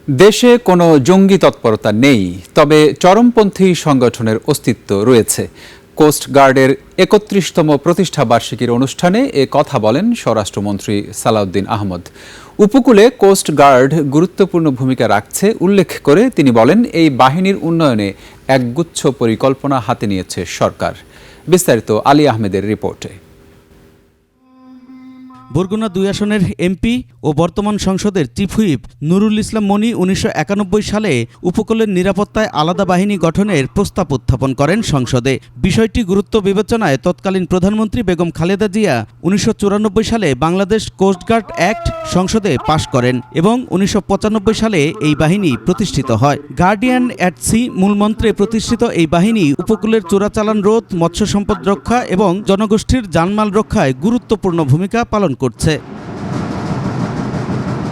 দেশে কোনো জঙ্গি তৎপরতা নেই, তবে চরমপন্থী সংগঠনের অস্তিত্ব রয়েছে। কোস্ট গার্ডের ৩১তম প্রতিষ্ঠা বার্ষিকীর অনুষ্ঠানে এ কথা বলেন স্বরাষ্ট্রমন্ত্রী সালাউদ্দিন আহমদ। উপকূলে কোস্ট গার্ড গুরুত্বপূর্ণ ভূমিকা রাখছে উল্লেখ করে তিনি বলেন, এই বাহিনীর উন্নয়নে একগুচ্ছ পরিকল্পনা হাতে নিয়েছে সরকার। বিস্তারিত আলী আহমেদের রিপোর্টে। বরগুনা ২ আসনের এমপি ও বর্তমান সংসদের চিফ হুইপ নুরুল ইসলাম মনি ১৯৯১ সালে উপকূলের নিরাপত্তায় আলাদা বাহিনী গঠনের প্রস্তাব উত্থাপন করেন সংসদে। বিষয়টি গুরুত্ব বিবেচনায় তৎকালীন প্রধানমন্ত্রী বেগম খালেদা জিয়া ১৯৯৪ সালে বাংলাদেশ কোস্টগার্ড অ্যাক্ট সংসদে পাশ করেন এবং ১৯৯৫ সালে এই বাহিনী প্রতিষ্ঠিত হয়। গার্ডিয়ান অ্যাট সি মূলমন্ত্রে প্রতিষ্ঠিত এই বাহিনী উপকূলের চোরাচালান রোধ, মৎস্য সম্পদ রক্ষা এবং জনগোষ্ঠীর জানমাল রক্ষায় গুরুত্বপূর্ণ ভূমিকা পালন করছে।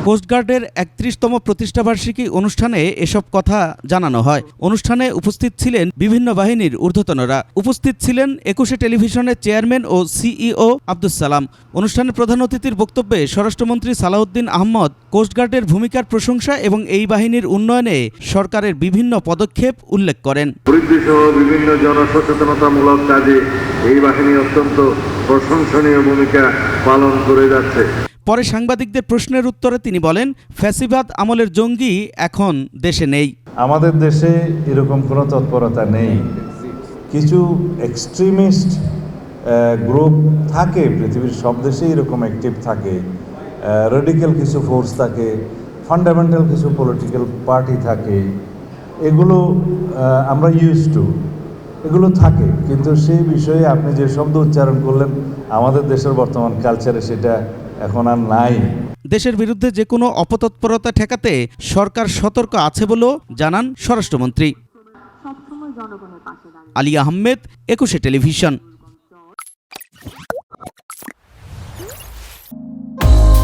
কোস্টগার্ডের ৩১তম প্রতিষ্ঠাবার্ষিকী অনুষ্ঠানে এসব কথা জানানো হয়। অনুষ্ঠানে উপস্থিত ছিলেন বিভিন্ন বাহিনীর ঊর্ধ্বতনরা। উপস্থিত ছিলেন ২১ টেলিভিশনের চেয়ারম্যান ও সিইও আব্দুস সালাম। অনুষ্ঠানে প্রধান অতিথির বক্তব্যে স্বরাষ্ট্রমন্ত্রী সালাউদ্দিন আহমদ কোস্টগার্ডের ভূমিকার প্রশংসা এবং এই বাহিনীর উন্নয়নে সরকারের বিভিন্ন পদক্ষেপ উল্লেখ করেন। বৃদ্ধিসহ বিভিন্ন জনসচেতনতামূলক কাজে এই বাহিনী অত্যন্ত প্রশংসনীয় ভূমিকা পালন করে যাচ্ছে। পরে সাংবাদিকদের প্রশ্নের উত্তরে তিনি বলেন, ফ্যাসিবাদ আমলের জঙ্গি এখন দেশে নেই। আমাদের দেশে এরকম কোনো তৎপরতা নেই। কিছু এক্সট্রিমিস্ট গ্রুপ থাকে, পৃথিবীর সব দেশেই এরকম অ্যাক্টিভ থাকে। রেডিক্যাল কিছু ফোর্স থাকে, ফান্ডামেন্টাল কিছু পলিটিক্যাল পার্টি থাকে। এগুলো আমরা ইউজ টু, এগুলো থাকে। কিন্তু সেই বিষয়ে আপনি যে শব্দ উচ্চারণ করলেন, আমাদের দেশের বর্তমান কালচারে সেটা এখন আর নাই। দেশের বিরুদ্ধে যে কোনো অপতৎপরতা ঠেকাতে সরকার সতর্ক আছে বলেও জানান স্বরাষ্ট্রমন্ত্রী। আলী আহমেদ, ২১ টেলিভিশন।